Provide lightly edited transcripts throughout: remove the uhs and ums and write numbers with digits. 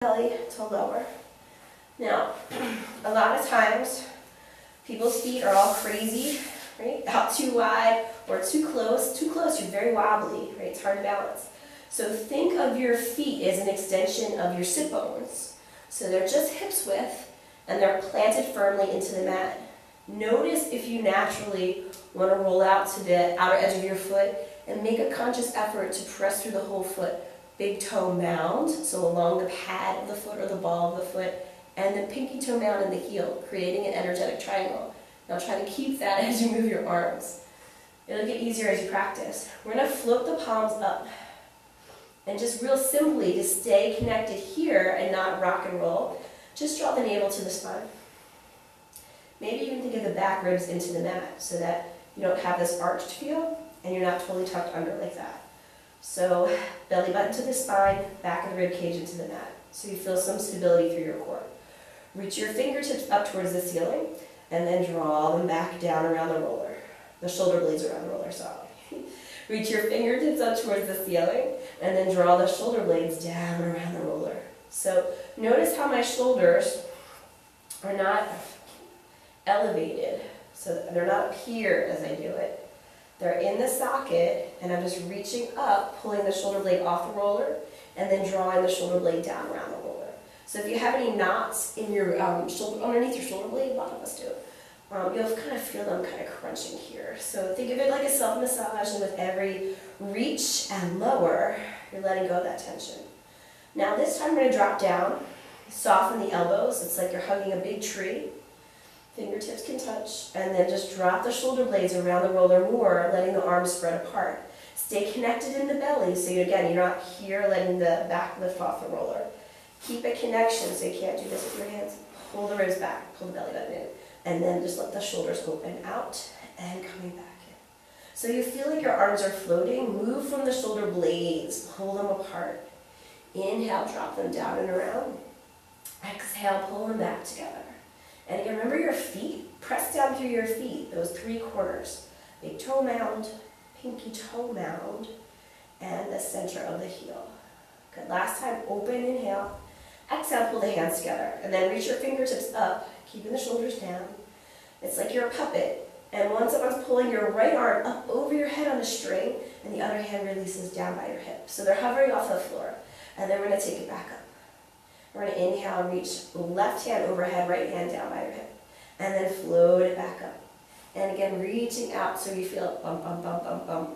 belly to lower. Now, a lot of times, people's feet are all crazy, right? Out too wide or too close. Too close, you're very wobbly, right? It's hard to balance. So think of your feet as an extension of your sit bones. So they're just hips width, and they're planted firmly into the mat. Notice if you naturally want to roll out to the outer edge of your foot and make a conscious effort to press through the whole foot. Big toe mound, so along the pad of the foot or the ball of the foot, and then pinky toe mound in the heel, creating an energetic triangle. Now try to keep that as you move your arms. It'll get easier as you practice. We're going to float the palms up. And just real simply, to stay connected here and not rock and roll, just draw the navel to the spine. Maybe you can think of the back ribs into the mat so that you don't have this arched feel and you're not totally tucked under like that. So belly button to the spine, back of the rib cage into the mat. So you feel some stability through your core. Reach your fingertips up towards the ceiling and then draw them back down around the roller. The shoulder blades around the roller, sorry. Reach your fingertips up towards the ceiling and then draw the shoulder blades down around the roller. So notice how my shoulders are not elevated. So they're not up here as I do it. They're in the socket, and I'm just reaching up, pulling the shoulder blade off the roller, and then drawing the shoulder blade down around the roller. So if you have any knots in your shoulder, underneath your shoulder blade, a lot of us do, you'll kind of feel them kind of crunching here. So think of it like a self-massage, and with every reach and lower, you're letting go of that tension. Now this time we're going to drop down, soften the elbows. It's like you're hugging a big tree. Fingertips can touch, and then just drop the shoulder blades around the roller more, letting the arms spread apart. Stay connected in the belly, so you're not here letting the back lift off the roller. Keep a connection, so you can't do this with your hands. Pull the ribs back, pull the belly button in, and then just let the shoulders open out and coming back in. So you feel like your arms are floating. Move from the shoulder blades, pull them apart. Inhale, drop them down and around. Exhale, pull them back together. And again, remember your feet, press down through your feet, those three corners. Big toe mound, pinky toe mound, and the center of the heel. Good, last time, open, inhale. Exhale, pull the hands together. And then reach your fingertips up, keeping the shoulders down. It's like you're a puppet. And once someone's pulling your right arm up over your head on a string, and the other hand releases down by your hip. So they're hovering off the floor. And then we're going to take it back up. We're going to inhale and reach left hand overhead, right hand down by your hip. And then float it back up. And again, reaching out so you feel bump, bump, bump, bump, bump.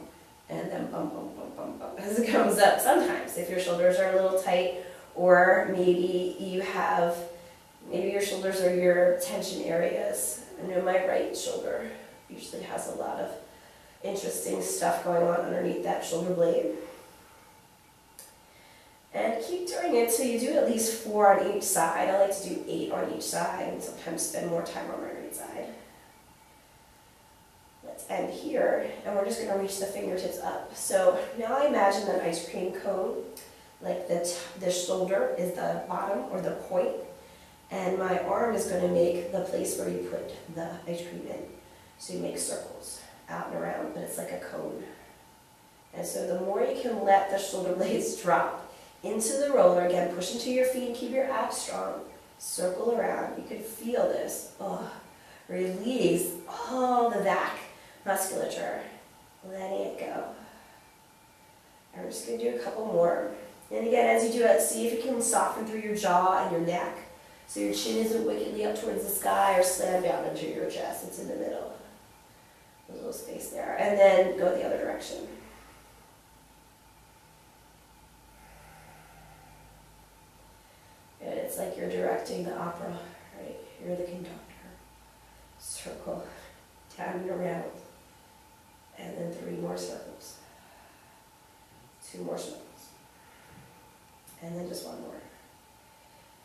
And then bump, bump, bump, bump, bump as it comes up. Sometimes, if your shoulders are a little tight, or maybe your shoulders are your tension areas. I know my right shoulder usually has a lot of interesting stuff going on underneath that shoulder blade. And keep doing it till you do at least 4 on each side. I like to do 8 on each side and sometimes spend more time on my right side. Let's end here, and we're just going to reach the fingertips up. So now I imagine an ice cream cone, like the shoulder is the bottom or the point, and my arm is going to make the place where you put the ice cream in. So you make circles out and around, but it's like a cone. And so the more you can let the shoulder blades drop into the roller, again, push into your feet and keep your abs strong. Circle around. You can feel this. Oh, release all the back musculature. Letting it go. And we're just going to do a couple more. And again, as you do it, see if you can soften through your jaw and your neck. So your chin isn't wickedly up towards the sky or slam down into your chest. It's in the middle. There's a little space there. And then go the other direction. It's like you're directing the opera, right? You're the conductor. Circle, down and around. And then 3 more circles. 2 more circles. And then just 1 more.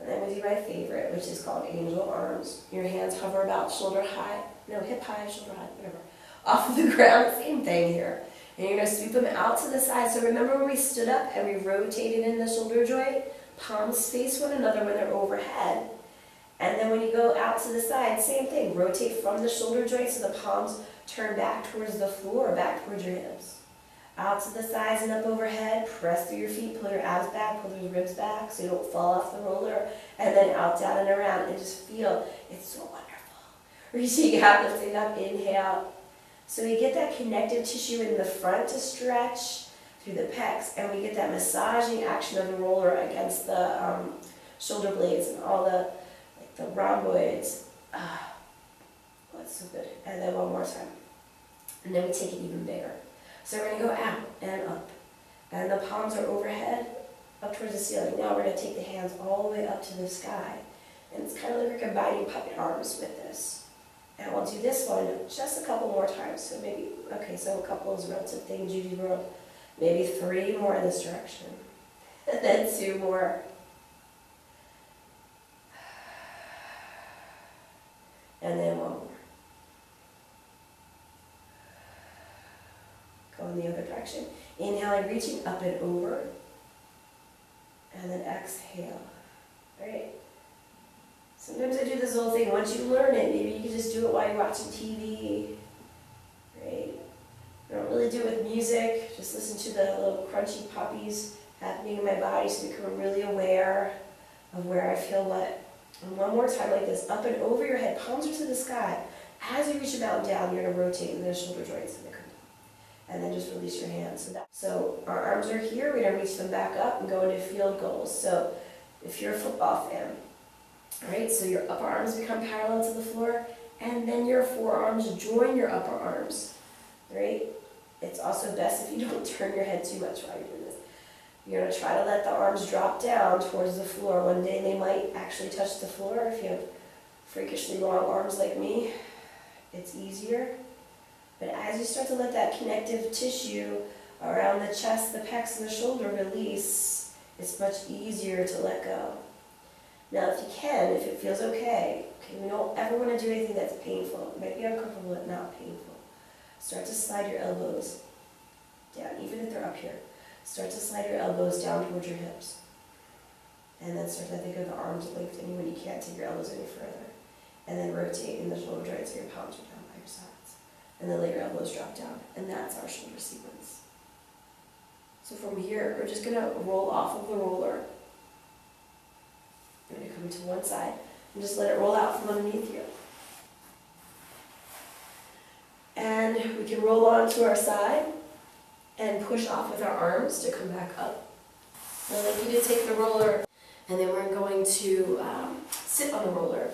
And then we do my favorite, which is called angel arms. Your hands hover about shoulder high, hip high, shoulder high, whatever. Off of the ground, same thing here. And you're going to sweep them out to the side. So remember when we stood up and we rotated in the shoulder joint? Palms face one another when they're overhead. And then when you go out to the side, same thing. Rotate from the shoulder joint so the palms turn back towards the floor, back towards your hips. Out to the sides and up overhead, press through your feet, pull your abs back, pull those ribs back so you don't fall off the roller, and then out, down, and around, and just feel, it's so wonderful. Reaching out, lifting up, inhale. So we get that connective tissue in the front to stretch through the pecs, and we get that massaging action of the roller against the shoulder blades and all the, like the rhomboids. Oh, that's so good. And then one more time. And then we take it even bigger. So we're going to go out and up. And the palms are overhead, up towards the ceiling. Now we're going to take the hands all the way up to the sky. And it's kind of like we're combining puppet arms with this. And we'll do this one just a couple more times. So maybe, okay, so a couple is a relative thing, Judy wrote. Maybe 3 more in this direction. And then 2 more. And then 1 more. Go in the other direction. Inhaling, reaching up and over. And then exhale. Right? Sometimes I do this whole thing. Once you learn it, maybe you can just do it while you're watching TV. Right? I don't really do it with music. Just listen to the little crunchy poppies happening in my body so I become really aware of where I feel what. And one more time like this. Up and over your head. Palms are to the sky. As you reach the mountain down, you're going to rotate the shoulder joints and they come down. And then just release your hands. So our arms are here. We're going to reach them back up and go into field goals. So if you're a football fan, all right, so your upper arms become parallel to the floor, and then your forearms join your upper arms. Right? It's also best if you don't turn your head too much while you're doing this. You're going to try to let the arms drop down towards the floor. One day they might actually touch the floor. If you have freakishly long arms like me, it's easier. But as you start to let that connective tissue around the chest, the pecs, and the shoulder release, it's much easier to let go. Now, if you can, if it feels okay, we don't ever want to do anything that's painful. It might be uncomfortable, but not painful. Start to slide your elbows down, even if they're up here. Start to slide your elbows down towards your hips. And then start to let go of the arms lengthening when you can't take your elbows any further. And then rotate in the shoulder joints so your palms are down by your sides. And then let your elbows drop down. And that's our shoulder sequence. So from here, we're just going to roll off of the roller. You're going to come to one side and just let it roll out from underneath you. And we can roll onto our side and push off with our arms to come back up. I'd like you to take the roller, and then we're going to sit on the roller.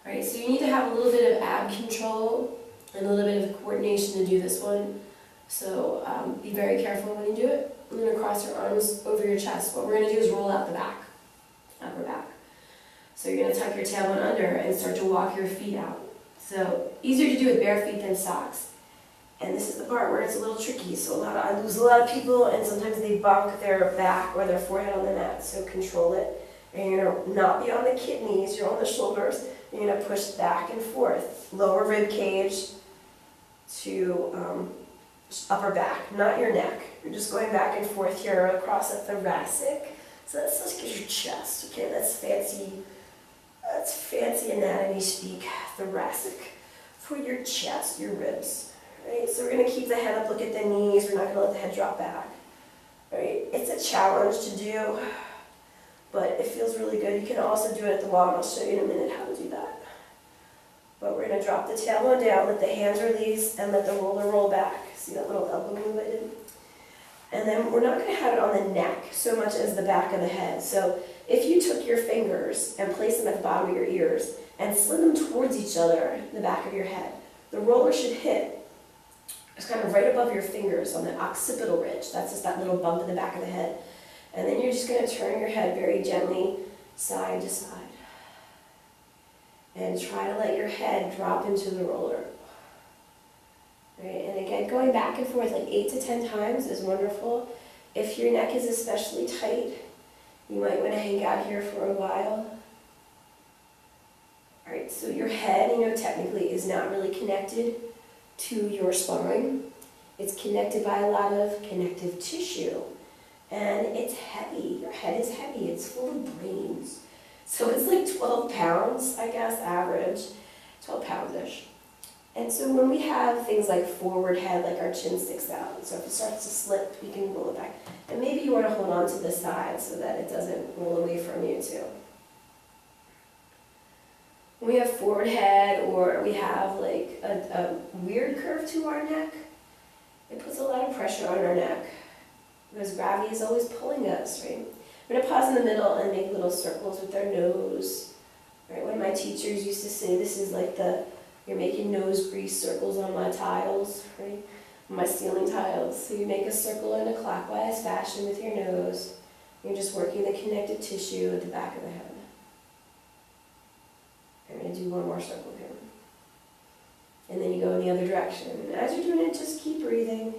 All right, so you need to have a little bit of ab control and a little bit of coordination to do this one. So be very careful when you do it. You're going to cross your arms over your chest. What we're going to do is roll out the back, upper back. So you're going to tuck your tailbone under and start to walk your feet out. So easier to do with bare feet than socks. And this is the part where it's a little tricky. So I lose a lot of people, and sometimes they bunk their back or their forehead on the mat. So control it. And you're going to not be on the kidneys, you're on the shoulders. You're going to push back and forth. Lower rib cage to upper back, not your neck. You're just going back and forth here across the thoracic. So let's get your chest. Okay, that's fancy anatomy speak. Thoracic for your chest, your ribs. Right? So we're going to keep the head up, look at the knees. We're not going to let the head drop back. Right? It's a challenge to do, but it feels really good. You can also do it at the wall, and I'll show you in a minute how to do that. But we're going to drop the tailbone down, let the hands release, and let the roller roll back. See that little elbow move I did? And then we're not going to have it on the neck so much as the back of the head. So if you took your fingers and placed them at the bottom of your ears and slid them towards each other, the back of your head, the roller should hit. It's kind of right above your fingers on the occipital ridge. That's just that little bump in the back of the head. And then you're just going to turn your head very gently side to side. And try to let your head drop into the roller. Right? And again, going back and forth like 8 to 10 times is wonderful. If your neck is especially tight, you might want to hang out here for a while. All right, so your head, technically is not really connected to your spine. It's connected by a lot of connective tissue. And it's heavy. Your head is heavy. It's full of brains. So it's like 12 pounds, I guess, average. 12 pounds-ish. And so when we have things like forward head, like our chin sticks out, so if it starts to slip, we can roll it back. And maybe you want to hold on to the side so that it doesn't roll away from you too. When we have forward head, or we have like a weird curve to our neck, it puts a lot of pressure on our neck because gravity is always pulling us, right? We're going to pause in the middle and make little circles with our nose. Right? One of my teachers used to say this is like you're making nose grease circles on my tiles, right? On my ceiling tiles. So you make a circle in a clockwise fashion with your nose. You're just working the connective tissue at the back of the head. I'm going to do one more circle here. And then you go in the other direction. And as you're doing it, just keep breathing.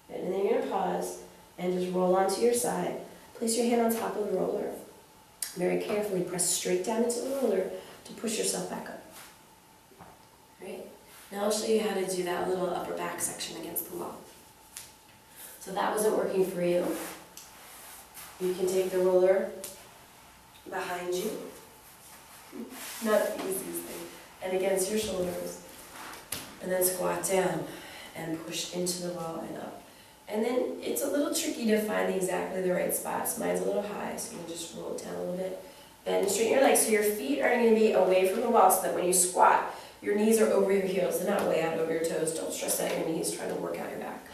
And then you're going to pause and just roll onto your side. Place your hand on top of the roller. Very carefully press straight down into the roller to push yourself back up. Right? Now I'll show you how to do that little upper back section against the wall. So that wasn't working for you. You can take the roller behind you. Not the easiest thing. And against your shoulders. And then squat down and push into the wall and up. And then it's a little tricky to find exactly the right spots. Mine's a little high, so you can just roll it down a little bit. Bend and straighten your legs. So your feet are going to be away from the wall so that when you squat, your knees are over your heels. They're not way out over your toes. Don't stress out your knees trying to work out your back.